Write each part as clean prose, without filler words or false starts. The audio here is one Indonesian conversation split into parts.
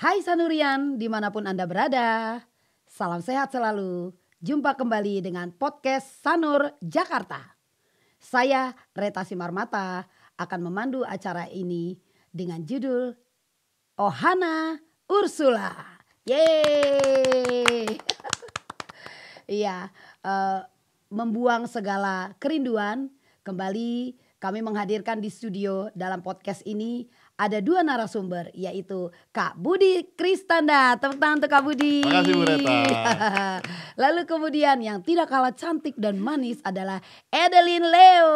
Hai Sanurian, dimanapun Anda berada. Salam sehat selalu. Jumpa kembali dengan podcast Sanur Jakarta. Saya Reta Simarmata akan memandu acara ini dengan judul Ohana Ursula. Yeay. Iya, membuang segala kerinduan. Kembali kami menghadirkan di studio dalam podcast ini ada dua narasumber, yaitu Kak Budi Kristanda. Tepuk tangan untuk Kak Budi. Terima kasih Bu Reta. Lalu kemudian yang tidak kalah cantik dan manis adalah Edelin Leo.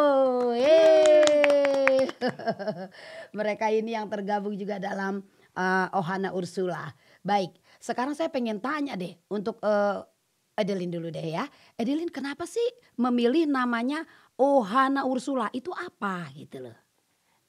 Yeay. Mereka ini yang tergabung juga dalam Ohana Ursula. Baik, sekarang saya pengen tanya deh untuk Edelin dulu deh ya. Edelin, kenapa sih memilih namanya Ohana Ursula? Itu apa gitu loh?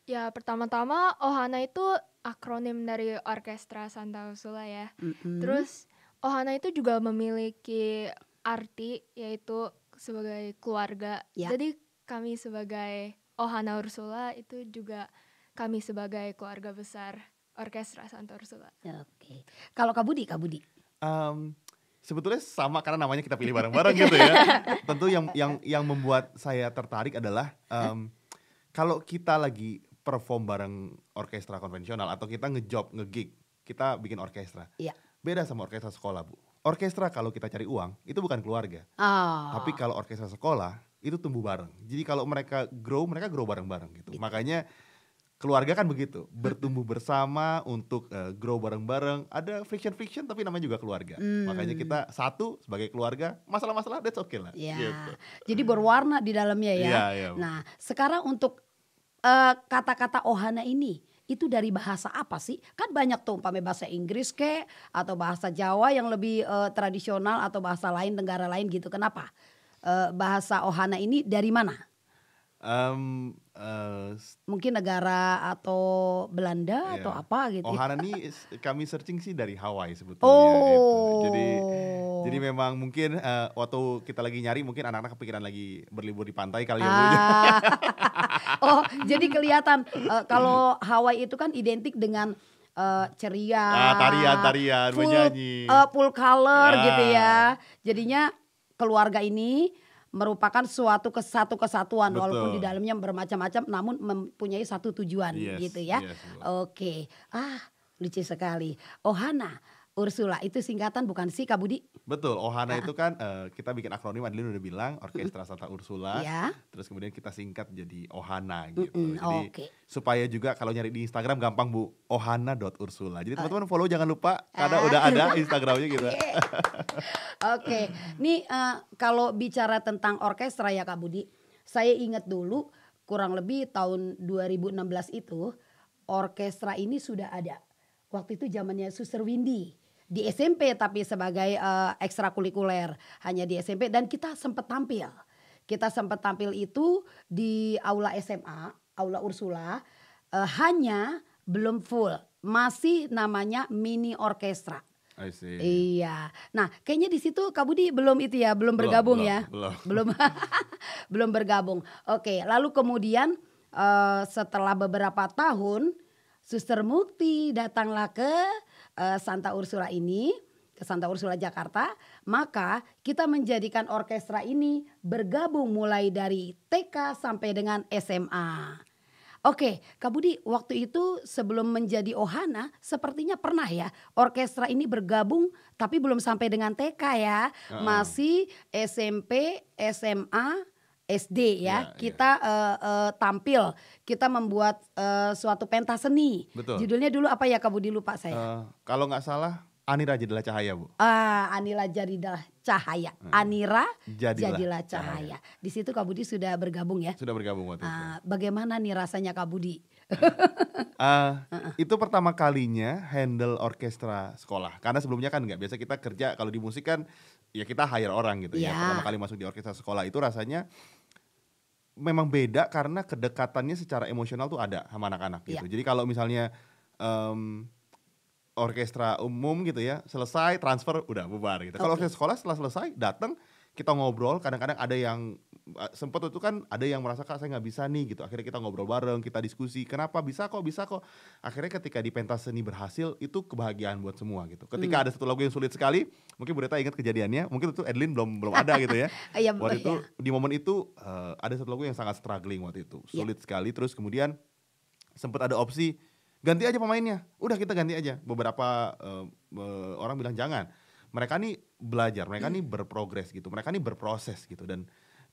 Ya, pertama-tama Ohana itu akronim dari Orkestra Santa Ursula ya. Terus Ohana itu juga memiliki arti yaitu sebagai keluarga. Ya. Jadi kami sebagai Ohana Ursula itu juga kami sebagai keluarga besar Orkestra Santa Ursula. Oke. Kalau Kak Budi? Sebetulnya sama karena namanya kita pilih bareng-bareng gitu ya. Tentu yang membuat saya tertarik adalah kalau kita lagi perform bareng orkestra konvensional atau kita nge-gig, kita bikin orkestra. Iya. Beda sama orkestra sekolah, Bu. Orkestra kalau kita cari uang itu bukan keluarga. Oh. Tapi kalau orkestra sekolah itu tumbuh bareng. Jadi kalau mereka grow bareng-bareng gitu. Makanya keluarga kan begitu, bertumbuh bersama untuk grow bareng-bareng. Ada friction tapi namanya juga keluarga. Makanya kita satu sebagai keluarga, masalah-masalah that's okay lah. Ya. Gitu. Jadi berwarna di dalamnya ya. Iya. Nah, sekarang untuk kata-kata Ohana ini itu dari bahasa apa sih? Kan banyak tuh umpamanya bahasa Inggris kek atau bahasa Jawa yang lebih tradisional atau bahasa lain negara lain gitu. Kenapa? Bahasa Ohana ini dari mana? Mungkin negara atau Belanda atau apa gitu. Ohana nih kami searching sih dari Hawaii sebetulnya gitu. Jadi memang mungkin waktu kita lagi nyari mungkin anak-anak kepikiran lagi berlibur di pantai kali ya Bu. Oh, jadi kelihatan kalau Hawaii itu kan identik dengan ceria, tarian, menyanyi, full color gitu ya. Jadinya keluarga ini merupakan suatu kesatuan. Betul. Walaupun di dalamnya bermacam-macam namun mempunyai satu tujuan gitu ya. Yes, Oke. Lucu sekali. Ohana Ursula itu singkatan bukan sih Kak Budi? Betul, Ohana itu kan kita bikin akronim, Adeline udah bilang Orkestra Santa Ursula. Ya. Terus kemudian kita singkat jadi Ohana gitu. Jadi supaya juga kalau nyari di Instagram gampang Bu, ohana.ursula. Jadi teman-teman follow jangan lupa karena udah ada Instagramnya gitu. Oke, nih kalau bicara tentang orkestra ya Kak Budi, saya ingat dulu kurang lebih tahun 2016 itu orkestra ini sudah ada. Waktu itu zamannya Suster Windy di SMP tapi sebagai ekstrakurikuler hanya di SMP dan kita sempat tampil. Kita sempat tampil itu di aula SMA, aula Ursula, hanya belum full, masih namanya mini orkestra. I see. Iya. Nah, kayaknya di situ Kak Budi belum itu ya, belum bergabung ya. Belum. Belum bergabung. Oke, lalu kemudian setelah beberapa tahun Suster Mukti datanglah ke Santa Ursula ini, ke Santa Ursula Jakarta, maka kita menjadikan orkestra ini bergabung mulai dari TK sampai dengan SMA. Oke, Kak Budi, waktu itu sebelum menjadi Ohana, sepertinya pernah ya orkestra ini bergabung, tapi belum sampai dengan TK ya, masih SMP, SMA, SD ya. Kita tampil, kita membuat suatu pentas seni. Betul. Judulnya dulu apa ya Kak Budi, lupa saya. Kalau nggak salah Anira Jadilah Cahaya Bu. Anira Jadilah Cahaya. Anira Jadilah Cahaya. Di situ Kak Budi sudah bergabung ya? Sudah bergabung waktu itu. Bagaimana nih rasanya Kak Budi? Itu pertama kalinya handle orkestra sekolah. Karena sebelumnya kan nggak, biasa kita kerja kalau di musik kan ya kita hire orang gitu ya. Pertama kali masuk di orkestra sekolah itu rasanya memang beda karena kedekatannya secara emosional tuh ada sama anak-anak gitu. Jadi kalau misalnya orkestra umum gitu ya, selesai transfer udah bubar gitu. Kalau orkestra sekolah setelah selesai datang kita ngobrol, kadang-kadang ada yang sempat itu kan ada yang merasa Kak saya nggak bisa nih gitu. Akhirnya kita ngobrol bareng, kita diskusi. Kenapa bisa kok. Akhirnya ketika di pentas seni berhasil itu kebahagiaan buat semua gitu. Ketika ada satu lagu yang sulit sekali, mungkin Bu Reta ingat kejadiannya. Mungkin itu Adeline belum ada gitu ya. Waktu itu di momen itu ada satu lagu yang sangat struggling waktu itu, sulit sekali. Terus kemudian sempat ada opsi ganti aja pemainnya. Udah kita ganti aja. Beberapa orang bilang jangan. Mereka nih belajar, mereka nih berprogres gitu, mereka nih berproses gitu. Dan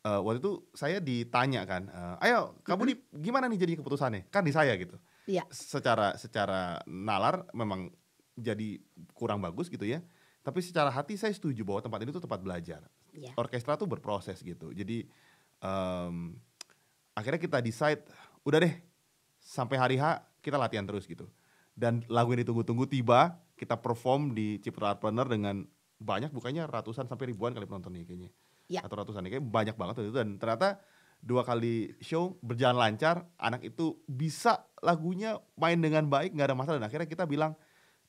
waktu itu saya ditanya kan, ayo kamu gimana nih jadi keputusannya? Kan di saya gitu. Iya. Secara nalar memang jadi kurang bagus gitu ya. Tapi secara hati saya setuju bahwa tempat ini tuh tempat belajar. Yeah. Orkestra tuh berproses gitu. Jadi akhirnya kita decide, udah deh sampai hari H kita latihan terus gitu. Dan lagu yang ditunggu-tunggu tiba, kita perform di Cipularpreneur dengan banyak, bukannya ratusan sampai ribuan kali penontonnya kayaknya. Ya. Atau ratusan, kayak banyak banget waktu itu. Dan ternyata 2 kali show berjalan lancar, anak itu bisa lagunya main dengan baik, gak ada masalah. Dan akhirnya kita bilang,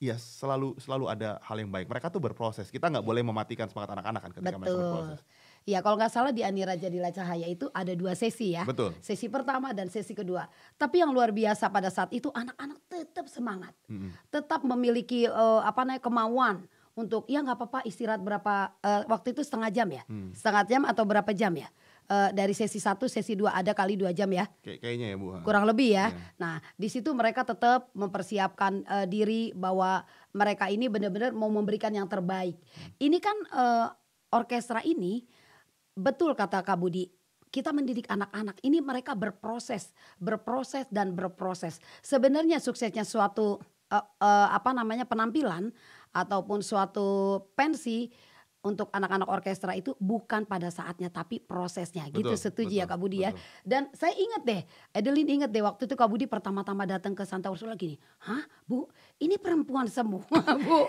iya selalu ada hal yang baik. Mereka tuh berproses, kita gak boleh mematikan semangat anak-anak kan ketika mereka berproses. Iya, kalau nggak salah di Anira Jadilah Cahaya itu ada 2 sesi ya. Betul. Sesi pertama dan sesi kedua. Tapi yang luar biasa pada saat itu anak-anak tetap semangat, tetap memiliki kemauan untuk ya nggak apa-apa istirahat berapa waktu itu setengah jam ya, setengah jam atau berapa jam ya. Dari sesi 1, sesi 2 ada kali 2 jam ya. Kayaknya ya Bu. Kurang lebih ya. Nah di situ mereka tetap mempersiapkan diri bahwa mereka ini benar-benar mau memberikan yang terbaik. Ini kan orkestra ini. Betul kata Kak Budi, kita mendidik anak-anak ini mereka berproses dan berproses. Sebenarnya suksesnya suatu penampilan ataupun suatu pensi untuk anak-anak orkestra itu bukan pada saatnya tapi prosesnya. Betul, gitu setuju ya Kak Budi ya. Dan saya ingat deh, Adeline ingat deh waktu itu Kak Budi pertama-tama datang ke Santa Ursula gini, hah Bu ini perempuan semua Bu.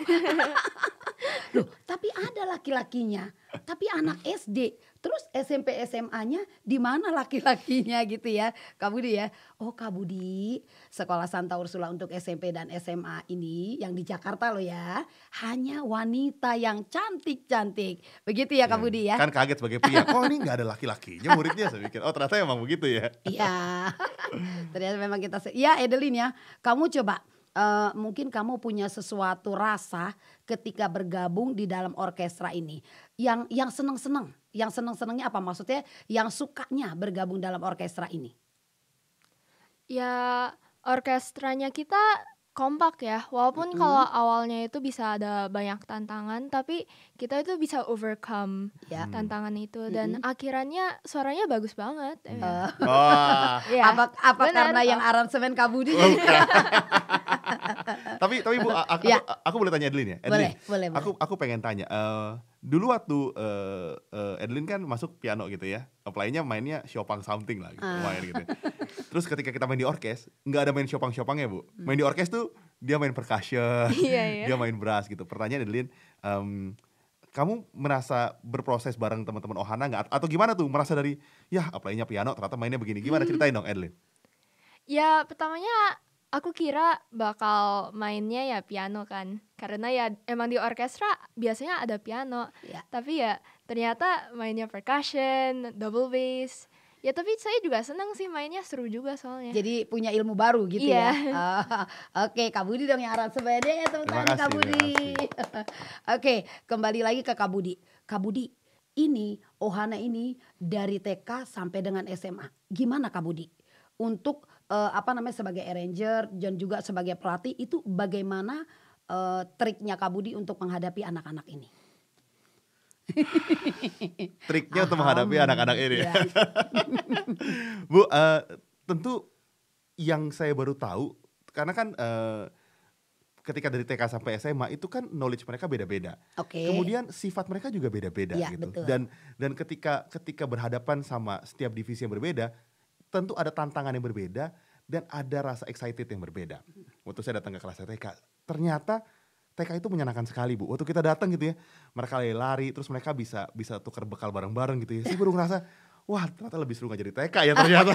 Loh tapi ada laki-lakinya, tapi anak SD, terus SMP SMA-nya di mana laki-lakinya gitu ya Kak Budi ya. Oh Kak Budi, sekolah Santa Ursula untuk SMP dan SMA ini yang di Jakarta loh ya, hanya wanita yang cantik-cantik. Begitu ya Kak Budi ya. Kan kaget sebagai pria, kok ini gak ada laki-lakinya muridnya, saya pikir. Oh ternyata emang begitu ya. Iya, ternyata memang kita, ya Adeline ya, kamu coba. Mungkin kamu punya sesuatu rasa ketika bergabung di dalam orkestra ini yang seneng-senengnya apa, maksudnya yang sukanya bergabung dalam orkestra ini? Ya orkestranya kita kompak ya, walaupun kalau awalnya itu bisa ada banyak tantangan, tapi kita itu bisa overcome tantangan itu dan akhirnya suaranya bagus banget. Ya. Apa karena yang aransemen Kak Budi? Tapi Bu, aku boleh tanya Adeline ya? Adeline, boleh. Aku pengen tanya. Dulu waktu Adeline kan masuk piano gitu ya, apply-nya mainnya Chopin something lah gitu, main gitu. Terus ketika kita main di orkes, nggak ada main Chopin-Chopinnya Bu. Main di orkes tuh dia main percussion, dia main brass gitu. Pertanyaan Adeline, kamu merasa berproses bareng teman-teman Ohana nggak? Atau gimana tuh merasa dari ya apply-nya piano ternyata mainnya begini. Gimana ceritain dong Adeline? Ya pertamanya aku kira bakal mainnya ya piano kan, karena ya emang di orkestra biasanya ada piano, tapi ya ternyata mainnya percussion, double bass. Ya tapi saya juga senang sih mainnya, seru juga soalnya. Jadi punya ilmu baru gitu ya. Oke, Kak Budi dong yang aransemennya ya teman-teman Kak Budi. Oke, kembali lagi ke Kak Budi. Kak Budi, ini Ohana ini dari TK sampai dengan SMA. Gimana Kak Budi? Untuk sebagai arranger dan juga sebagai pelatih itu bagaimana triknya Kak Budi untuk menghadapi anak-anak ini? Triknya untuk menghadapi anak-anak ini ya. Bu, tentu yang saya baru tahu karena kan ketika dari TK sampai SMA itu kan knowledge mereka beda-beda. Kemudian sifat mereka juga beda-beda gitu. Betul. Dan ketika berhadapan sama setiap divisi yang berbeda, tentu ada tantangan yang berbeda dan ada rasa excited yang berbeda. Waktu saya datang ke kelas TK, ternyata TK itu menyenangkan sekali Bu. Waktu kita datang gitu ya, mereka lari terus mereka bisa tukar bekal bareng-bareng gitu ya. Saya baru ngerasa, wah ternyata lebih seru gak jadi TK ya ternyata.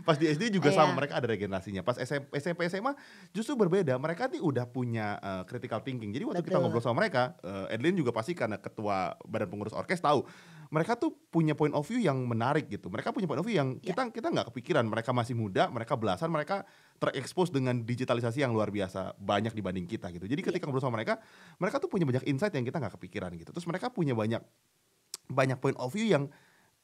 Pas di SD juga sama, Iya. mereka ada regenerasinya. Pas SMP SMA justru berbeda. Mereka nih udah punya critical thinking. Jadi waktu kita Betul. ngobrol sama mereka, Edlin juga pasti karena ketua badan pengurus orkes tahu. Mereka tuh punya point of view yang menarik gitu. Mereka punya point of view yang Ya. kita nggak kepikiran. Mereka masih muda, mereka belasan, mereka terekspos dengan digitalisasi yang luar biasa banyak dibanding kita gitu. Jadi ketika ngobrol sama mereka, mereka tuh punya banyak insight yang kita nggak kepikiran gitu. Terus mereka punya banyak point of view yang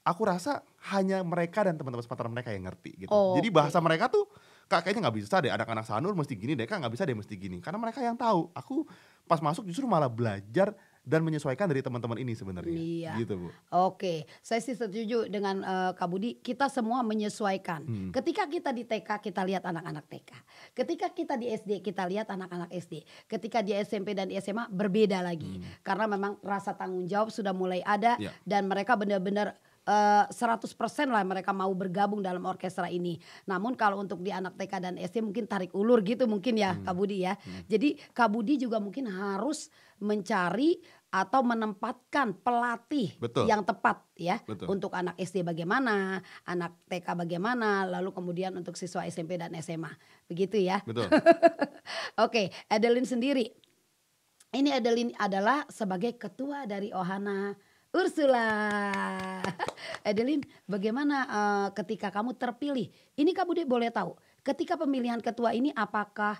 aku rasa hanya mereka dan teman-teman sepantaran mereka yang ngerti gitu. Jadi Oke. bahasa mereka tuh kayaknya nggak bisa deh anak-anak Sanur mesti gini deh, Kak nggak bisa deh mesti gini. Karena mereka yang tahu. Aku pas masuk justru malah belajar dan menyesuaikan dari teman-teman ini sebenarnya. Iya. Gitu, Bu. Oke, saya sih setuju dengan Kak Budi. Kita semua menyesuaikan. Ketika kita di TK kita lihat anak-anak TK. Ketika kita di SD kita lihat anak-anak SD. Ketika di SMP dan di SMA berbeda lagi. Karena memang rasa tanggung jawab sudah mulai ada Ya. dan mereka benar-benar 100% lah mereka mau bergabung dalam orkestra ini. Namun kalau untuk di anak TK dan SD mungkin tarik ulur gitu mungkin ya Kak Budi ya. Jadi Kak Budi juga mungkin harus mencari atau menempatkan pelatih Betul. yang tepat ya. Betul. Untuk anak SD bagaimana, anak TK bagaimana, lalu kemudian untuk siswa SMP dan SMA. Begitu ya. Betul. Oke, Adeline sendiri. Ini Adeline adalah sebagai ketua dari Ohana Ursula. Adeline, bagaimana ketika kamu terpilih? Ini Kak Budi boleh tahu, ketika pemilihan ketua ini apakah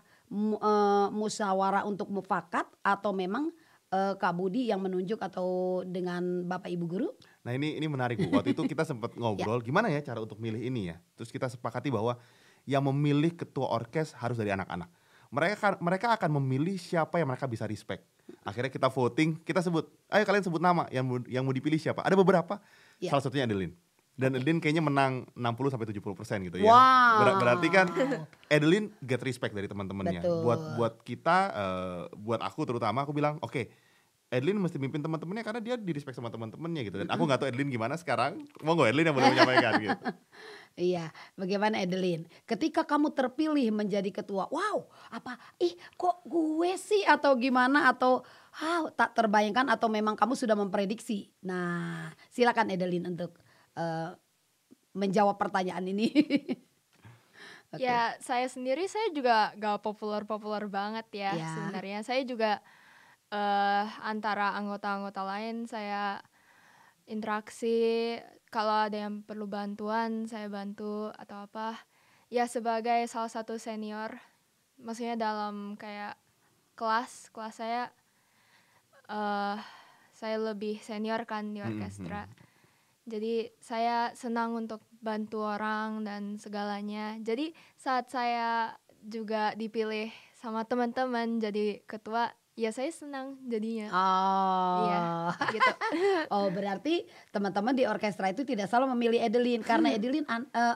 musyawarah untuk mufakat atau memang Kak Budi yang menunjuk atau dengan Bapak Ibu Guru? Nah ini menarik Bu. Waktu itu kita sempat ngobrol gimana ya cara untuk milih ini ya. Terus kita sepakati bahwa yang memilih ketua orkes harus dari anak-anak. Mereka akan memilih siapa yang mereka bisa respect. Akhirnya kita voting, kita sebut, ayo kalian sebut nama yang mau dipilih siapa. Ada beberapa, Ya. salah satunya Adeline. Dan Adeline kayaknya menang 60-70% gitu ya. Wow. Berarti kan Adeline get respect dari teman-temannya. Betul. Buat kita, buat aku terutama aku bilang, oke, Adeline mesti mimpin teman-temannya karena dia di respect sama teman-temannya gitu. Dan aku nggak tahu Adeline gimana sekarang. Monggo Adeline yang boleh menyampaikan gitu. Iya, bagaimana Adeline? Ketika kamu terpilih menjadi ketua, wow, kok gue sih atau gimana atau tak terbayangkan atau memang kamu sudah memprediksi? Nah, silakan Adeline untuk menjawab pertanyaan ini. Oke. Ya, saya sendiri saya juga gak populer-populer banget ya Ya. sebenarnya. Saya juga antara anggota-anggota lain saya interaksi, kalau ada yang perlu bantuan saya bantu atau apa. Ya sebagai salah satu senior, maksudnya dalam kayak kelas saya lebih senior kan di orkestra. Jadi saya senang untuk bantu orang dan segalanya. Jadi saat saya juga dipilih sama teman-teman jadi ketua, ya saya senang jadinya. Oh. Iya, gitu. Oh, berarti teman-teman di orkestra itu tidak selalu memilih Adeline karena Adeline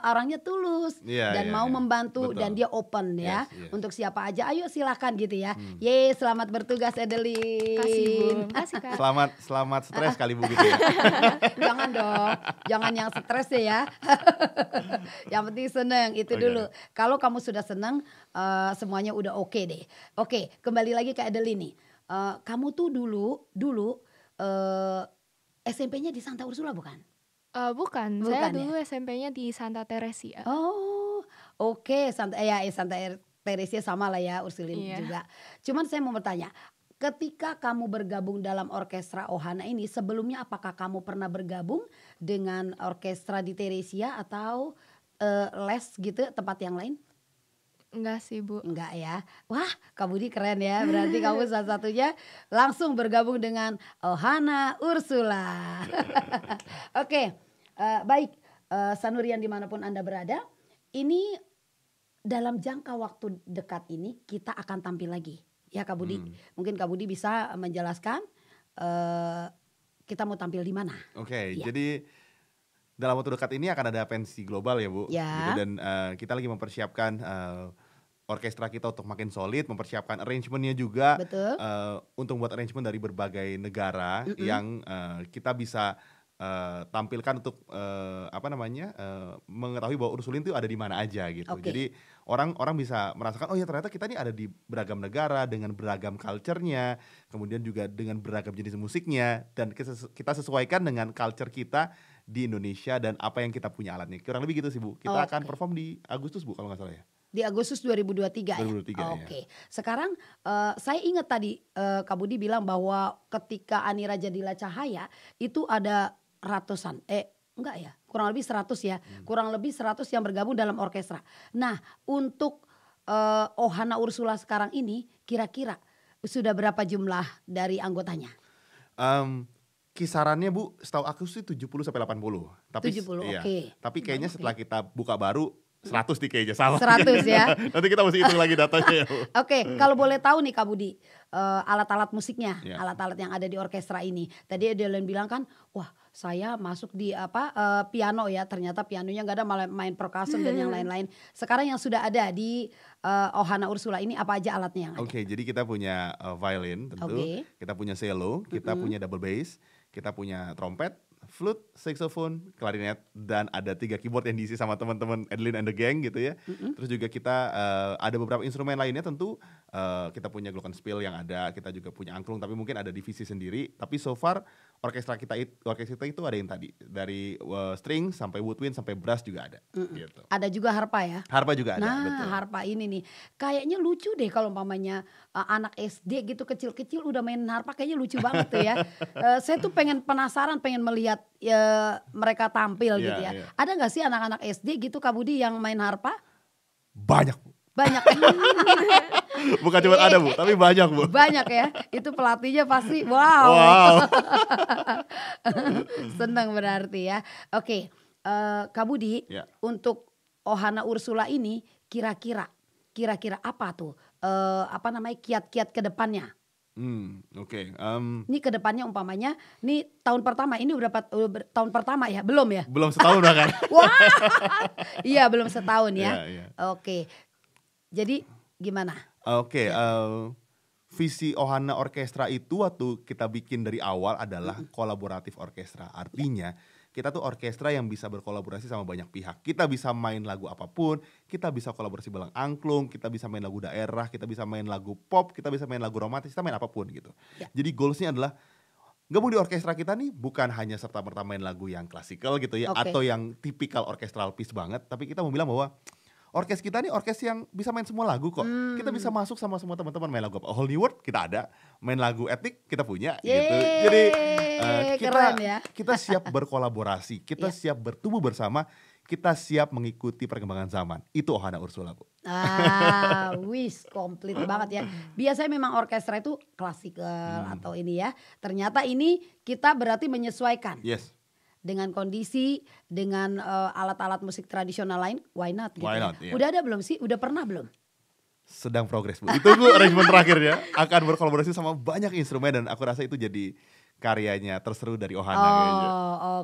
orangnya tulus Iya, dan iya, mau iya. membantu Betul. dan dia open ya Yes, yes. untuk siapa aja. Ayo silakan gitu ya. Yeay, selamat bertugas Adeline. Kasih Bu, kasih Kak. Selamat stres kali Bu gitu ya. Jangan dong, jangan yang stres ya. Yang penting seneng itu Oke. dulu. Kalau kamu sudah seneng, semuanya udah oke deh. Oke, kembali lagi ke Adeline nih. Kamu tuh dulu SMP-nya di Santa Ursula bukan? Bukan, Bukan saya ya? dulu SMP-nya di Santa Teresia. Oh, oke, Santa Teresia sama lah ya Ursulin Iya. juga. Cuman saya mau bertanya, ketika kamu bergabung dalam orkestra Ohana ini, sebelumnya apakah kamu pernah bergabung dengan orkestra di Teresia atau les gitu tempat yang lain? Enggak sih Bu. Enggak ya. Wah, Kak Budi keren ya. Berarti kamu salah satunya langsung bergabung dengan Ohana Ursula. Oke, baik. Sanurian dimanapun Anda berada, ini dalam jangka waktu dekat ini kita akan tampil lagi. Ya Kak Budi, mungkin Kak Budi bisa menjelaskan kita mau tampil di mana. Oke, Iya. jadi dalam waktu dekat ini akan ada pensi global ya Bu. Ya. Gitu, dan kita lagi mempersiapkan orkestra kita untuk makin solid, mempersiapkan arrangementnya juga. Betul. Untuk buat arrangement dari berbagai negara yang kita bisa tampilkan untuk mengetahui bahwa Ursulin itu ada di mana aja gitu. Oke. Jadi orang bisa merasakan oh ya ternyata kita ini ada di beragam negara dengan beragam culture-nya, kemudian juga dengan beragam jenis musiknya dan kita sesuaikan dengan culture kita di Indonesia dan apa yang kita punya alatnya. Kurang lebih gitu sih Bu. Kita akan perform di Agustus Bu kalau nggak salah ya. Di Agustus 2023 ya? 2023 Oke. Sekarang saya ingat tadi Kak Budi bilang bahwa ketika Ani Raja Dila Cahaya itu ada ratusan, enggak ya, kurang lebih 100 ya. Kurang lebih 100 yang bergabung dalam orkestra. Nah untuk Ohana Ursula sekarang ini kira-kira sudah berapa jumlah dari anggotanya? Kisarannya Bu, setahu aku sih 70 sampai 80. Tapi 70, iya. oke. Tapi kayaknya setelah kita buka baru 100 nih kayaknya salah. 100 ya. Nanti kita mesti hitung lagi datanya ya Bu. Oke, kalau boleh tahu nih Kak Budi, alat-alat musiknya, Ya. alat-alat yang ada di orkestra ini. Tadi Adeline bilang kan, wah saya masuk di piano ya, ternyata pianonya nggak ada, malah main percussion dan yang lain-lain. Sekarang yang sudah ada di Ohana Ursula ini apa aja alatnya yang ada? Oke, jadi kita punya violin tentu, kita punya cello, kita punya double bass, kita punya trompet, flute, saxophone, klarinet, dan ada 3 keyboard yang diisi sama teman-teman Adeline and the Gang gitu ya. Terus juga kita ada beberapa instrumen lainnya tentu, kita punya glockenspiel yang ada, kita juga punya angklung tapi mungkin ada divisi sendiri. Tapi so far orkestra kita itu ada yang tadi dari string sampai woodwind sampai brass juga ada. Gitu. Ada juga harpa ya? Harpa juga ada. Nah betul. harpa ini nih kayaknya lucu deh kalau umpamanya anak SD gitu kecil-kecil udah main harpa, kayaknya lucu banget tuh ya. Saya tuh penasaran, pengen melihat mereka tampil gitu ya. Ada gak sih anak-anak SD gitu Kak Budi yang main harpa? Banyak Bu. Banyak. Bukan cuma ada Bu, tapi banyak Bu. Banyak ya. Itu pelatihnya pasti wow. Senang berarti ya. Oke, Kak Budi, untuk Ohana Ursula ini kira-kira apa tuh? Kiat-kiat ke depannya? Oke. Ini ke depannya umpamanya, nih tahun pertama, ini tahun pertama ya? Belum ya? Belum setahun udah kan? Wah, iya belum setahun ya. Iya. Oke, jadi gimana? Oke, visi Ohana Orkestra itu waktu kita bikin dari awal adalah kolaboratif orkestra. Artinya kita tuh orkestra yang bisa berkolaborasi sama banyak pihak. Kita bisa main lagu apapun, kita bisa kolaborasi bareng angklung, kita bisa main lagu daerah, kita bisa main lagu pop, kita bisa main lagu romantis, kita main apapun gitu. Jadi goalsnya adalah gabung di orkestra kita nih bukan hanya serta-merta main lagu yang klasikal gitu ya, atau yang tipikal orkestral piece banget, tapi kita mau bilang bahwa orkes kita nih orkes yang bisa main semua lagu kok. Kita bisa masuk sama semua teman-teman main lagu apa. Whole New World kita ada, main lagu etnik kita punya gitu. Jadi kita siap berkolaborasi, kita siap bertumbuh bersama, kita siap mengikuti perkembangan zaman. Itu Ohana Ursula Bu. Komplit banget ya. Biasanya memang orkestra itu klasikal atau ini ya. Ternyata ini kita berarti menyesuaikan. Yes. Dengan kondisi, dengan alat-alat musik tradisional lain, why not gitu. Why not, ya. Udah ada belum sih? Udah pernah belum? Sedang progres Bu. Itu Bu arrangement terakhirnya. Akan berkolaborasi sama banyak instrumen dan aku rasa itu jadi karyanya terseru dari Ohana kayaknya.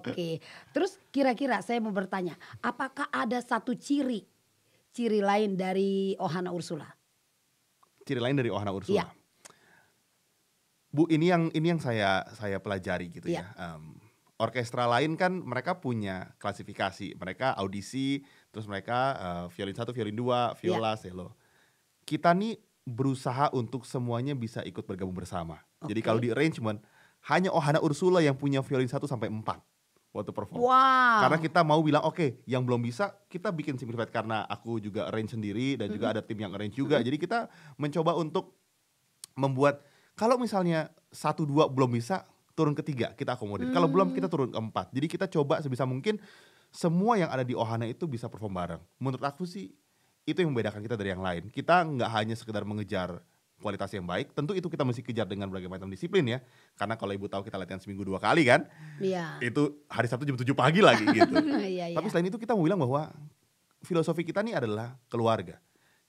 Oke. Terus kira-kira saya mau bertanya, apakah ada satu ciri lain dari Ohana Ursula? Ciri lain dari Ohana Ursula? Iya. Bu, ini yang saya pelajari gitu ya. Orkestra lain kan mereka punya klasifikasi, mereka audisi, terus mereka violin 1, violin 2, viola, cello. Kita nih berusaha untuk semuanya bisa ikut bergabung bersama. Jadi kalau di arrangement hanya Ohana Ursula yang punya violin 1 sampai 4 waktu perform. Wow. Karena kita mau bilang oke, yang belum bisa kita bikin simplified karena aku juga arrange sendiri dan juga ada tim yang arrange juga. Jadi kita mencoba untuk membuat kalau misalnya 1, 2 belum bisa, turun ke 3 kita akomodir. Kalau belum kita turun ke 4. Jadi kita coba sebisa mungkin semua yang ada di Ohana itu bisa perform bareng. Menurut aku sih itu yang membedakan kita dari yang lain. Kita nggak hanya sekedar mengejar kualitas yang baik. Tentu itu kita mesti kejar dengan berbagai macam disiplin ya. Karena kalau ibu tahu kita latihan seminggu 2 kali kan. Iya. Itu hari Sabtu jam 7 pagi lagi gitu. Iya. Tapi selain itu kita mau bilang bahwa filosofi kita nih adalah keluarga.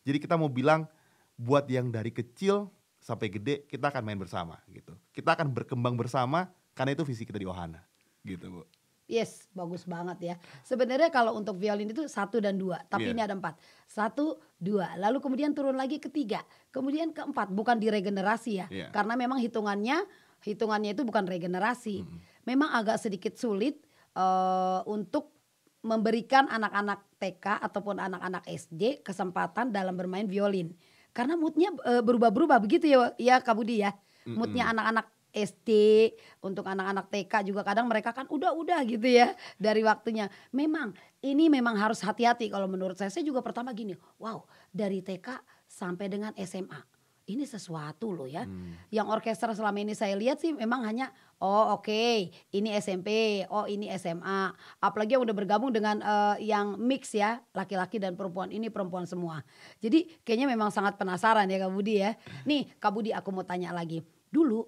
Jadi kita mau bilang buat yang dari kecil sampai gede kita akan main bersama gitu. Kita akan berkembang bersama karena itu visi kita di Ohana gitu Bu. Yes, bagus banget ya. Sebenarnya kalau untuk violin itu 1 dan 2, tapi ini ada 4. 1, 2, lalu kemudian turun lagi ke 3, kemudian ke 4, bukan diregenerasi ya. Karena memang hitungannya itu bukan regenerasi. Memang agak sedikit sulit untuk memberikan anak-anak TK ataupun anak-anak SD kesempatan dalam bermain violin. Karena moodnya berubah-berubah begitu ya Kak Budi ya. Moodnya anak-anak SD, untuk anak-anak TK juga kadang mereka kan udah gitu ya dari waktunya. Memang ini memang harus hati-hati kalau menurut saya. Saya juga pertama gini, wow dari TK sampai dengan SMA. Ini sesuatu loh ya. Yang orkestra selama ini saya lihat sih memang hanya ini SMP, ini SMA. Apalagi yang udah bergabung dengan yang mix ya, laki-laki dan perempuan. Ini perempuan semua. Jadi kayaknya memang sangat penasaran ya Kak Budi ya. Nih Kak Budi aku mau tanya lagi. Dulu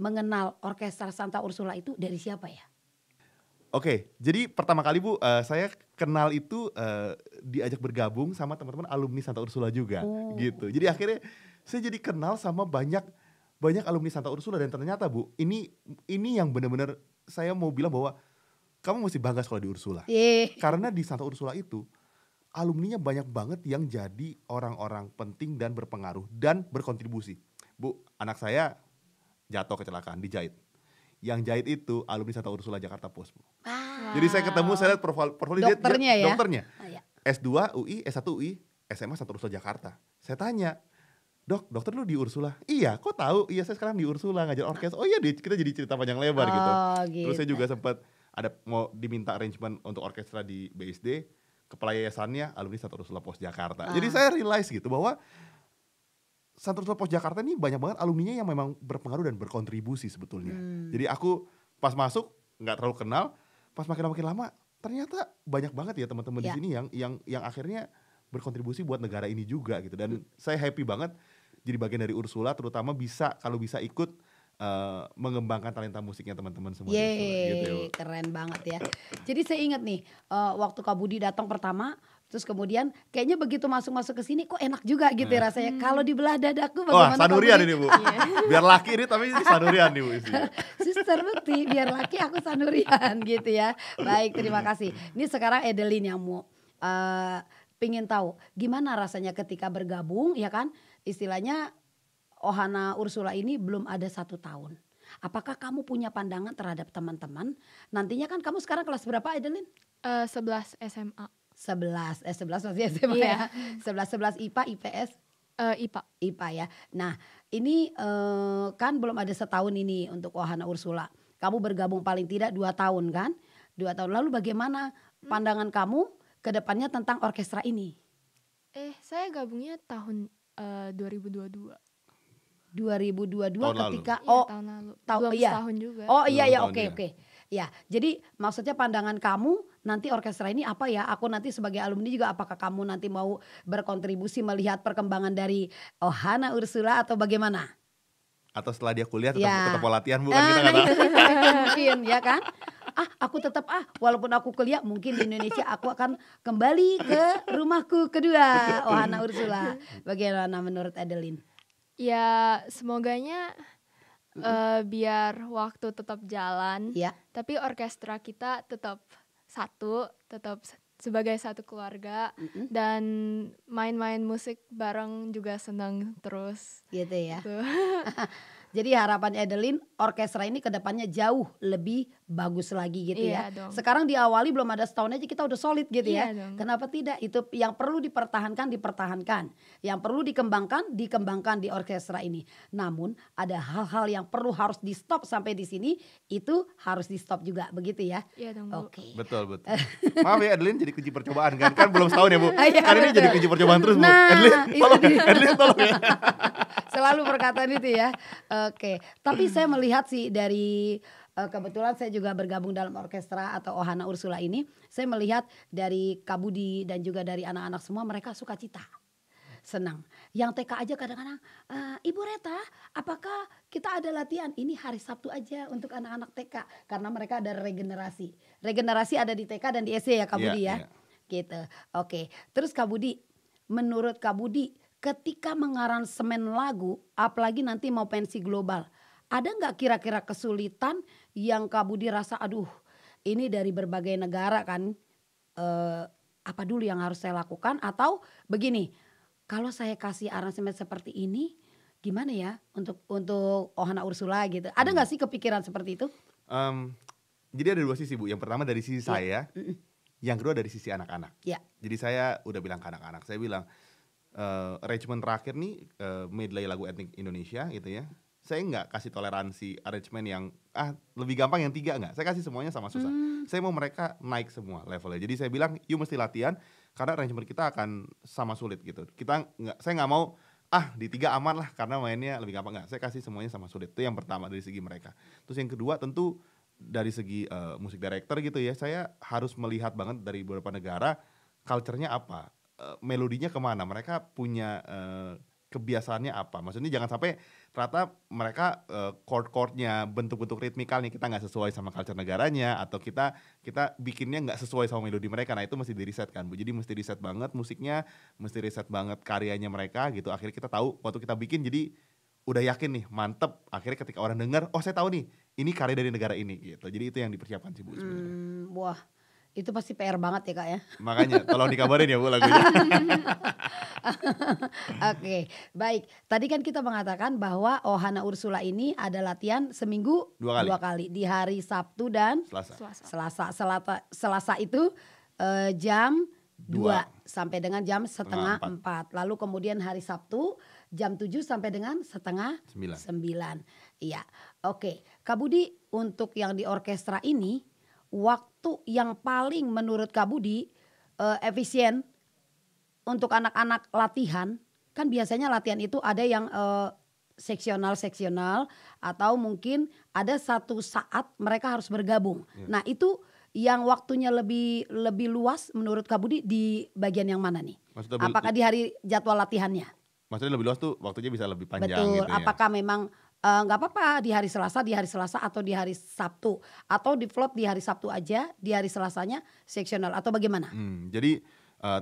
mengenal orkestra Santa Ursula itu dari siapa ya? Oke, jadi pertama kali Bu, saya kenal itu diajak bergabung sama teman-teman alumni Santa Ursula juga, gitu. Jadi akhirnya saya jadi kenal sama banyak alumni Santa Ursula dan ternyata Bu, ini yang benar-benar saya mau bilang bahwa kamu mesti bangga sekolah di Ursula. Karena di Santa Ursula itu alumninya banyak banget yang jadi orang-orang penting dan berpengaruh dan berkontribusi. Bu, anak saya jatuh kecelakaan dijahit. Yang jahit itu alumni Santa Ursula Jakarta Post, Bu. Jadi saya ketemu, saya lihat portfolio dokternya ya? Dokternya. S2 UI, S1 UI, SMA Santa Ursula Jakarta. Saya tanya, dokter lu di Ursula? Iya, kok tahu? Iya, saya sekarang di Ursula ngajar orkes. Oh iya, kita jadi cerita panjang lebar gitu. Terus saya juga sempat mau diminta arrangement untuk orkestra di BSD, kepala yayasannya alumni Santa Ursula Post Jakarta. Jadi saya realize gitu bahwa Santa Ursula Post Jakarta ini banyak banget alumninya yang memang berpengaruh dan berkontribusi sebetulnya. Jadi aku pas masuk nggak terlalu kenal, pas makin lama ternyata banyak banget ya teman-teman di sini yang akhirnya berkontribusi buat negara ini juga gitu. Dan saya happy banget jadi bagian dari Ursula, terutama kalau bisa ikut mengembangkan talenta musiknya teman-teman semua. Gitu. Keren banget ya. Jadi saya ingat nih waktu Kak Budi datang pertama, terus kemudian kayaknya begitu masuk ke sini kok enak juga gitu ya rasanya. Kalau di belah dadaku bagaimana? Wah, sanurian ini Bu. Biar laki ini tapi ini sanurian nih Bu. Sister Bekti, biar laki aku sanurian gitu ya. Baik, terima kasih. Ini sekarang Edeline yang mau pingin tahu gimana rasanya ketika bergabung ya kan. Istilahnya Ohana Ursula ini belum ada 1 tahun. Apakah kamu punya pandangan terhadap teman-teman? Nantinya kan kamu sekarang kelas berapa Edeline? 11 SMA. 11 masih SMA ya. 11 IPA, IPS? IPA ya. Nah ini kan belum ada setahun ini untuk Ohana Ursula. Kamu bergabung paling tidak 2 tahun kan? 2 tahun. Lalu bagaimana pandangan kamu ke depannya tentang orkestra ini? Saya gabungnya tahun 2022. 2022 tahun ketika lalu. Tahun lalu. Belum setahun juga. Oke. Ya, jadi maksudnya pandangan kamu nanti orkestra ini apa ya? Aku nanti sebagai alumni juga apakah kamu nanti mau berkontribusi melihat perkembangan dari Ohana Ursula atau bagaimana? Atau setelah dia kuliah tetap mau latihan bukan kita nggak tahu. Mungkin ya kan? Aku tetap walaupun aku kuliah mungkin di Indonesia aku akan kembali ke rumahku kedua Ohana Ursula. Bagaimana menurut Edeline? Ya semoganya biar waktu tetap jalan, tapi orkestra kita tetap satu, tetap sebagai satu keluarga, dan main-main musik bareng juga senang terus. Gitu ya. Gitu. Jadi harapan Edeline orkestra ini kedepannya jauh lebih bagus lagi gitu ya. Dong. Sekarang diawali belum ada setahun aja kita udah solid gitu ya. Dong. Kenapa tidak? Itu yang perlu dipertahankan. Yang perlu dikembangkan di orkestra ini. Namun ada hal-hal yang harus di stop sampai di sini, itu harus di stop juga begitu ya. Iya dong Bu. Oke. Betul. Maaf ya Edeline jadi kunci percobaan kan belum setahun ya Bu. Kan ini jadi kunci percobaan terus Bu. Edeline tolong ya. Selalu perkataan itu ya. Oke, tapi saya melihat sih dari kebetulan saya juga bergabung dalam orkestra atau Ohana Ursula ini. Saya melihat dari Kak Budi dan juga dari anak-anak semua mereka sukacita. Senang. Yang TK aja kadang-kadang, Ibu Reta, apakah kita ada latihan? Ini hari Sabtu aja untuk anak-anak TK. Karena mereka ada regenerasi. Regenerasi ada di TK dan di SD ya Kak Budi ya. Gitu. Oke, terus Kak Budi, menurut Kak Budi, ketika mengaransemen lagu, apalagi nanti mau pensi global, ada nggak kira-kira kesulitan yang Kak Budi rasa, aduh ini dari berbagai negara kan, apa dulu yang harus saya lakukan? Atau begini, kalau saya kasih aransemen seperti ini, gimana ya untuk Ohana Ursula gitu? Ada nggak sih kepikiran seperti itu? Jadi ada 2 sisi Bu. Yang pertama dari sisi saya, yang kedua dari sisi anak-anak. Jadi saya udah bilang ke anak-anak, saya bilang, arrangement terakhir nih medley lagu etnik Indonesia gitu ya. saya nggak kasih toleransi arrangement yang lebih gampang yang 3, nggak. Saya kasih semuanya sama susah. Saya mau mereka naik semua levelnya. Jadi saya bilang, you mesti latihan karena arrangement kita akan sama sulit gitu. Saya nggak mau di 3 aman lah karena mainnya lebih gampang, nggak. Saya kasih semuanya sama sulit. Itu yang pertama dari segi mereka. Terus yang kedua tentu dari segi musik director gitu ya, saya harus melihat banget dari beberapa negara culture-nya apa, melodinya kemana, mereka punya kebiasaannya apa. Maksudnya jangan sampai ternyata mereka chord-chordnya, bentuk-bentuk ritmikal nih kita nggak sesuai sama culture negaranya, atau kita bikinnya nggak sesuai sama melodi mereka. Nah itu mesti di reset kan Bu. Jadi mesti riset banget musiknya, mesti riset banget karyanya mereka gitu. Akhirnya kita tahu waktu kita bikin, jadi udah yakin nih, mantep. Akhirnya ketika orang dengar, oh saya tahu nih, ini karya dari negara ini gitu. Jadi itu yang dipersiapkan sih Bu sebenarnya. Wah, itu pasti PR banget ya Kak ya. Makanya tolong dikabarin ya Bu lagunya. Oke, baik. Tadi kan kita mengatakan bahwa Ohana Ursula ini ada latihan seminggu 2 kali. Di hari Sabtu dan Selasa itu jam 2 sampai dengan jam setengah 4. Lalu kemudian hari Sabtu jam 7 sampai dengan setengah 9. Iya. Oke, Kak Budi, untuk yang di orkestra ini waktu yang paling menurut Kak Budi efisien untuk anak-anak latihan, kan biasanya latihan itu ada yang seksional atau mungkin ada satu saat mereka harus bergabung. Nah itu yang waktunya lebih luas menurut Kak Budi di bagian yang mana nih? Apakah di hari jadwal latihannya? Maksudnya lebih luas tuh waktunya bisa lebih panjang. Betul. Gitu ya. Apakah memang nggak apa-apa di hari Selasa atau di hari Sabtu, atau di flop di hari Sabtu aja, di hari Selasanya seksional atau bagaimana? Jadi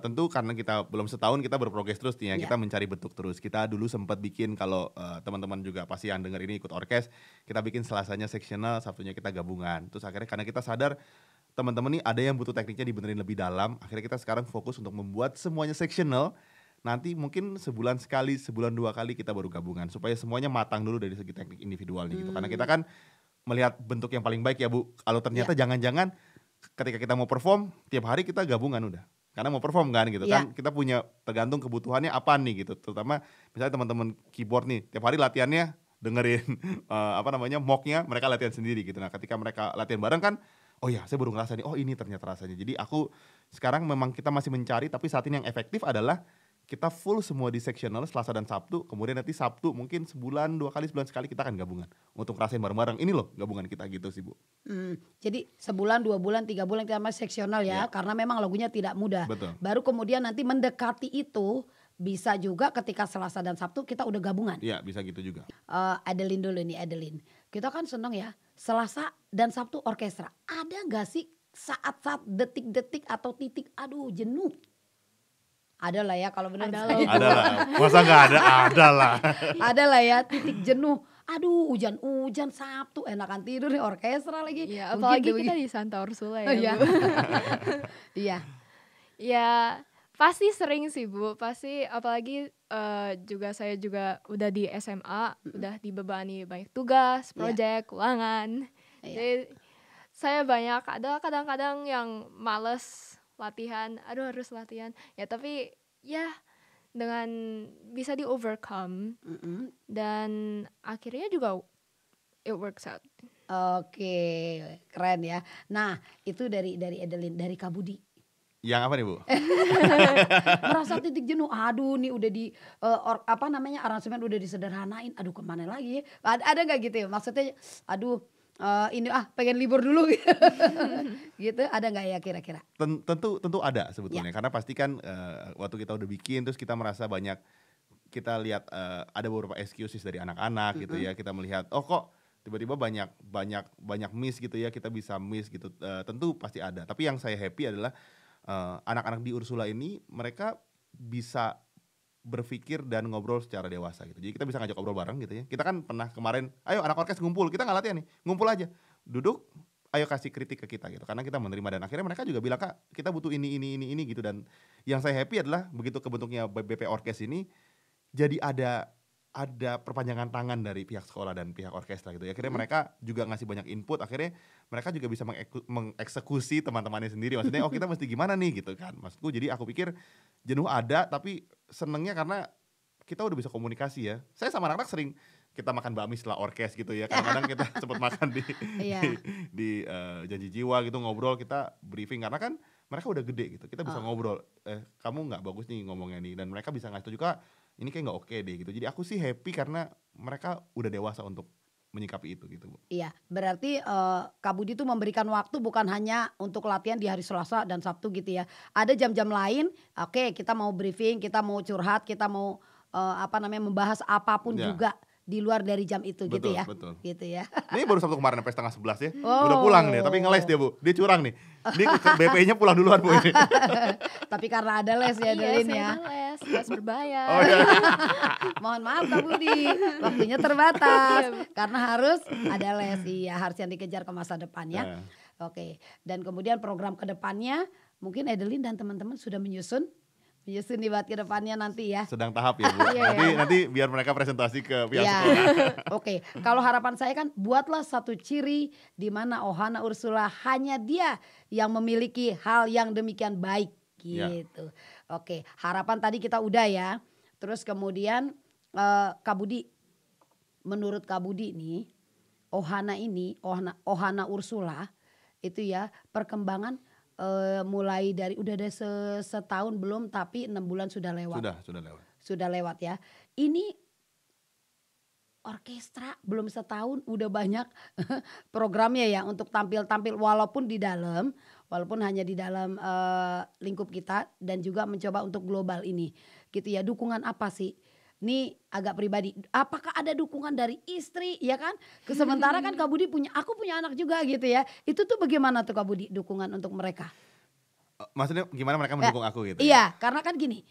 tentu karena kita belum setahun, kita berprogres terus nih ya, kita mencari bentuk terus. Kita dulu sempat bikin, kalau teman-teman juga pasti yang denger ini ikut orkes, kita bikin Selasanya seksional, Sabtunya kita gabungan. Terus akhirnya karena kita sadar teman-teman nih ada yang butuh tekniknya dibenerin lebih dalam, akhirnya kita sekarang fokus untuk membuat semuanya seksional. Nanti mungkin sebulan sekali, sebulan 2 kali kita baru gabungan, supaya semuanya matang dulu dari segi teknik individualnya gitu. Karena kita kan melihat bentuk yang paling baik ya Bu. Kalau ternyata jangan-jangan ketika kita mau perform tiap hari kita gabungan udah. Karena mau perform kan gitu kan, kita punya tergantung kebutuhannya apa nih gitu. Terutama misalnya teman-teman keyboard nih, tiap hari latihannya dengerin mocknya, mereka latihan sendiri gitu. Nah ketika mereka latihan bareng kan, oh ya saya baru ngerasa nih, oh ini ternyata rasanya. Jadi aku sekarang memang kita masih mencari, tapi saat ini yang efektif adalah kita full semua di sectional Selasa dan Sabtu. Kemudian nanti Sabtu mungkin sebulan 2 kali, sebulan sekali kita akan gabungan untuk ngerasain bareng-bareng. Ini loh gabungan kita gitu sih Bu. Jadi sebulan, 2 bulan, 3 bulan kita masih seksional ya. Karena memang lagunya tidak mudah. Betul. Baru kemudian nanti mendekati itu bisa juga ketika Selasa dan Sabtu kita udah gabungan. Iya bisa gitu juga. Adeline dulu nih, Adeline. Kita kan seneng ya, Selasa dan Sabtu orkestra. Ada gak sih saat-saat detik-detik atau titik aduh jenuh? Ada lah ya kalau benar. Ada lah, masa gak ada? Ada lah. Ada lah ya titik jenuh. Aduh hujan Sabtu enakan tidur nih orkestra lagi. Iya, apalagi kita di Santa Ursula ya Bu. Iya. Ya pasti sering sih Bu, pasti apalagi saya juga udah di SMA, udah dibebani banyak tugas, proyek, ulangan. Jadi saya ada kadang-kadang yang males latihan, harus latihan. Ya tapi ya dengan bisa di overcome dan akhirnya juga it works out. Oke, keren ya. Nah itu dari Adeline, dari Kak Budi. Yang apa nih Bu? Merasa titik jenuh, aduh nih udah di aransemen udah disederhanain, aduh kemana lagi ya? Ada nggak gitu ya? Maksudnya aduh pengen libur dulu gitu, ada nggak ya kira-kira? Tentu ada sebetulnya, karena pasti kan waktu kita udah bikin terus kita merasa banyak, kita lihat ada beberapa excuses dari anak-anak gitu ya, kita melihat oh kok tiba-tiba banyak miss gitu ya, kita bisa miss gitu, tentu pasti ada. Tapi yang saya happy adalah anak-anak di Ursula ini mereka bisa berpikir dan ngobrol secara dewasa gitu. Jadi kita bisa ngajak ngobrol bareng gitu ya. Kita kan pernah kemarin, ayo anak orkes ngumpul, kita nggak latihan nih, ngumpul aja, duduk, ayo kasih kritik ke kita gitu. Karena kita menerima, dan akhirnya mereka juga bilang, Kak kita butuh ini gitu. Dan yang saya happy adalah begitu kebentuknya BP Orkes ini, jadi ada perpanjangan tangan dari pihak sekolah dan pihak orkestra gitu ya. Akhirnya mereka juga ngasih banyak input, akhirnya mereka juga bisa mengeksekusi teman-temannya sendiri. Maksudnya oh kita mesti gimana nih gitu kan. Maksudku jadi aku pikir jenuh ada, tapi senengnya karena kita udah bisa komunikasi ya. Saya sama anak-anak sering kita makan bakmi setelah orkes gitu ya. Kadang-kadang kita sempat makan di Janji Jiwa gitu, ngobrol, kita briefing karena kan mereka udah gede gitu. Kita bisa ngobrol, kamu nggak bagus nih ngomongnya nih, dan mereka bisa ngasih tahu juga ini kayak nggak oke deh gitu. Jadi aku sih happy karena mereka udah dewasa untuk menyikapi itu gitu, Bu. Iya, berarti Kak Budi tuh memberikan waktu bukan hanya untuk latihan di hari Selasa dan Sabtu gitu ya. Ada jam-jam lain, oke, kita mau briefing, kita mau curhat, kita mau membahas apapun juga di luar dari jam itu. Betul, gitu ya. Betul. Gitu ya. Ini baru Sabtu kemarin sampai 10:30 ya. Udah pulang nih, tapi ngeles dia, Bu. Dia curang nih. Ini BP-nya pulang duluan, Bu. Ini. Tapi karena ada les ya, Delin ya. Les berbayar. Oh, iya. Mohon maaf Kak Budi, waktunya terbatas karena harus ada les. Iya, harus yang dikejar ke masa depan ya. Oke, dan kemudian program ke depannya mungkin Edelin dan teman-teman sudah menyusun buat ke depannya nanti ya. Sedang tahap ya, Bu. Nanti biar mereka presentasi ke pihak sekolah. Oke, kalau harapan saya kan buatlah satu ciri di mana Ohana Ursula hanya dia yang memiliki hal yang demikian baik gitu. Oke, harapan tadi kita udah ya. Terus kemudian Kak Budi, menurut Kak Budi nih, Ohana Ursula itu ya perkembangan mulai dari udah ada setahun belum, tapi 6 bulan sudah lewat. Sudah lewat. Sudah lewat ya. Ini orkestra belum setahun udah banyak programnya ya untuk tampil-tampil walaupun hanya di dalam lingkup kita dan juga mencoba untuk global ini. Gitu ya. Dukungan apa sih? Ini agak pribadi. Apakah ada dukungan dari istri ya kan? Sementara kan Kak Budi aku punya anak juga gitu ya. Itu tuh bagaimana tuh Kak Budi dukungan untuk mereka? Maksudnya gimana mereka mendukung aku gitu? Iya, karena kan gini.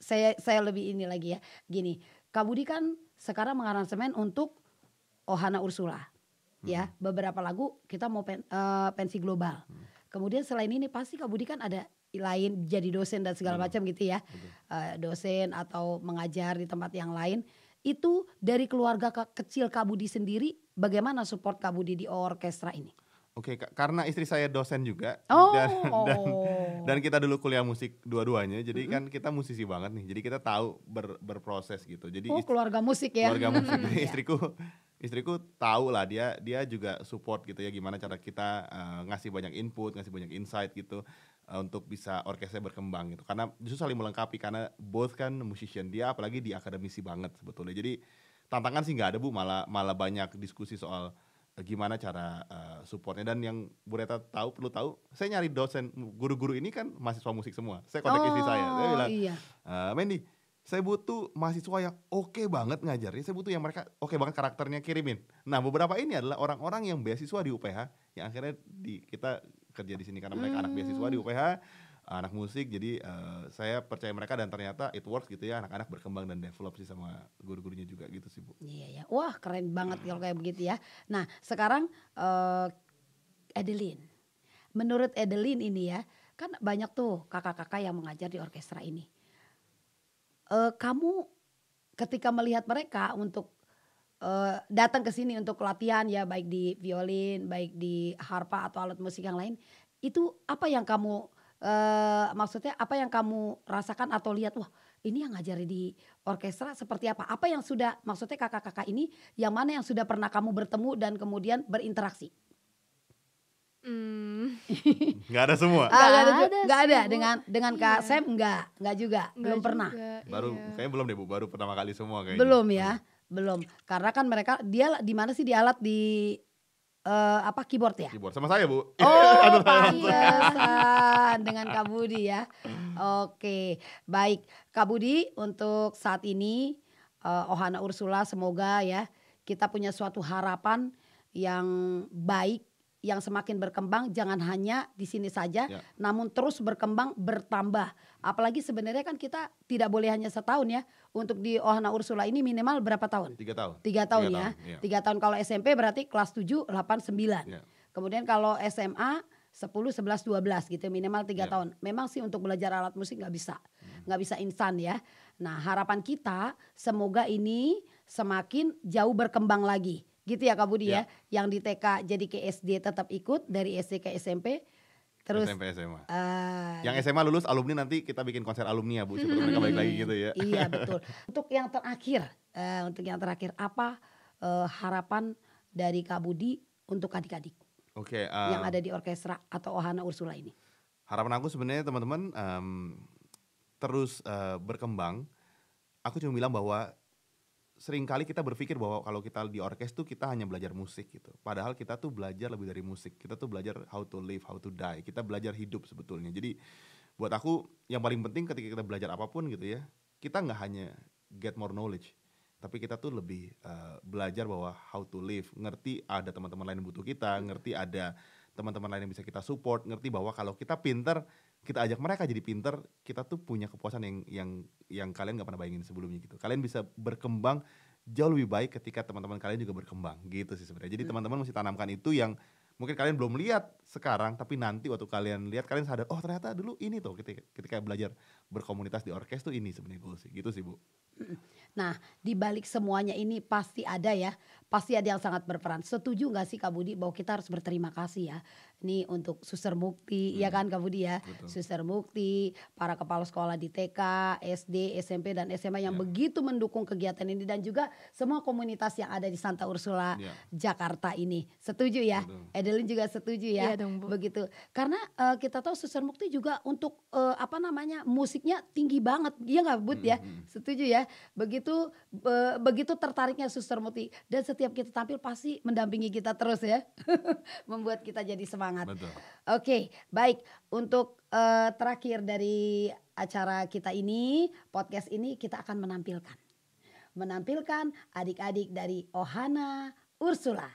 Saya lebih ini lagi ya. Gini, Kak Budi kan sekarang mengaransemen untuk Ohana Ursula. Ya, beberapa lagu kita mau pensi global. Kemudian selain ini pasti Kak Budi kan ada lain jadi dosen dan segala macam gitu ya. Dosen atau mengajar di tempat yang lain. Itu dari keluarga kecil Kak Budi sendiri bagaimana support Kak Budi di orkestra ini? Oke, karena istri saya dosen juga dan kita dulu kuliah musik dua-duanya, jadi kan kita musisi banget nih, jadi kita tahu berproses gitu. Jadi keluarga musik ya. Keluarga musik. istriku tahu lah, dia juga support gitu ya, gimana cara kita ngasih banyak input, ngasih banyak insight gitu untuk bisa orkestrnya berkembang gitu. Karena justru saling melengkapi, karena both kan musician, dia apalagi di akademisi banget sebetulnya. Jadi tantangan sih nggak ada, Bu, malah banyak diskusi soal gimana cara supportnya. Dan yang Bu Reta perlu tahu, saya nyari dosen, guru-guru ini kan mahasiswa musik semua. Saya kontak istri saya bilang, Mandy, saya butuh mahasiswa yang oke banget ngajarnya, saya butuh yang mereka oke banget karakternya, kirimin. Nah, beberapa ini adalah orang-orang yang beasiswa di UPH, yang akhirnya kita kerja di sini karena mereka anak beasiswa di UPH, anak musik. Jadi saya percaya mereka dan ternyata it works gitu ya, anak-anak berkembang dan develop sih sama guru-gurunya juga gitu sih, Bu. Iya ya, wah keren banget kalau kayak begitu ya. Nah sekarang Edelin, menurut Edelin ini ya, kan banyak tuh kakak-kakak yang mengajar di orkestra ini. Kamu ketika melihat mereka untuk datang ke sini untuk latihan ya, baik di violin, baik di harpa atau alat musik yang lain, itu apa yang kamu maksudnya apa yang kamu rasakan atau lihat, wah ini yang ngajari di orkestra seperti apa? Apa yang sudah, maksudnya kakak-kakak ini yang mana yang sudah pernah kamu bertemu dan kemudian berinteraksi? Nggak ada semua. Nggak ada dengan Kak Sam, nggak juga, belum pernah. Baru kayaknya belum deh, Bu, baru pertama kali semua kayaknya. Belum ya, belum. Karena kan mereka dia di mana sih, di alat di keyboard ya? Keyboard sama saya, Bu. Oh, pantesan dengan Kak Budi ya. Oke, baik Kak Budi, untuk saat ini Ohana Ursula semoga ya kita punya suatu harapan yang baik, yang semakin berkembang, jangan hanya di sini saja, namun terus berkembang, bertambah. Apalagi sebenarnya kan kita tidak boleh hanya setahun ya. Untuk di Ohana Ursula ini minimal berapa tahun? 3 tahun. 3 tahun ya. 3 tahun kalau SMP berarti kelas 7, 8, 9. Kemudian kalau SMA 10, 11, 12 gitu, minimal 3 tahun. Memang sih untuk belajar alat musik nggak bisa instan ya. Nah harapan kita semoga ini semakin jauh berkembang lagi. Gitu ya Kak Budi ya. Yang di TK jadi ke SD tetap ikut, dari SD ke SMP Terus SMP SMA. Yang SMA lulus alumni nanti kita bikin konser alumni ya Bu, supaya mereka balik lagi gitu ya. Iya betul. Untuk yang terakhir apa harapan dari Kak Budi untuk adik-adik Oke, yang ada di orkestra atau Ohana Ursula ini? harapan aku sebenarnya teman-teman terus berkembang. Aku cuma bilang bahwa seringkali kita berpikir bahwa kalau kita di orkes tuh kita hanya belajar musik gitu. Padahal kita tuh belajar lebih dari musik. Kita tuh belajar how to live, how to die. Kita belajar hidup sebetulnya. Jadi buat aku yang paling penting ketika kita belajar apapun gitu ya, kita nggak hanya get more knowledge, tapi kita tuh lebih belajar bahwa how to live. Ngerti ada teman-teman lain yang butuh kita, ngerti ada teman-teman lain yang bisa kita support, ngerti bahwa kalau kita pinter, kita ajak mereka jadi pinter, kita tuh punya kepuasan yang kalian nggak pernah bayangin sebelumnya gitu. Kalian bisa berkembang jauh lebih baik ketika teman-teman kalian juga berkembang gitu sih sebenarnya. Jadi teman-teman mesti tanamkan itu yang mungkin kalian belum lihat sekarang, tapi nanti waktu kalian lihat kalian sadar, oh ternyata dulu ini tuh ketika belajar berkomunitas di orkes tuh ini sebenarnya goal sih, gitu sih Bu. Nah, di balik semuanya ini pasti ada yang sangat berperan. Setuju nggak sih Kak Budi bahwa kita harus berterima kasih ya? Ini untuk Suster Mukti, ya kan Kak Budi ya? Betul. Suster Mukti, para kepala sekolah di TK, SD, SMP dan SMA yang Ya. begitu mendukung kegiatan ini dan juga semua komunitas yang ada di Santa Ursula Ya. Jakarta ini. Setuju ya? Betul. Edelin juga setuju ya? Iya dong, Bu. Begitu. Karena kita tahu Suster Mukti juga untuk musiknya tinggi banget. Iya nggak Bud ya? Setuju ya? Begitu tertariknya Suster Mukti dan setiap kita tampil pasti mendampingi kita terus ya. Membuat kita jadi semangat. Betul. Oke, baik. Untuk terakhir dari acara kita ini, podcast ini kita akan menampilkan adik-adik dari Ohana Ursula.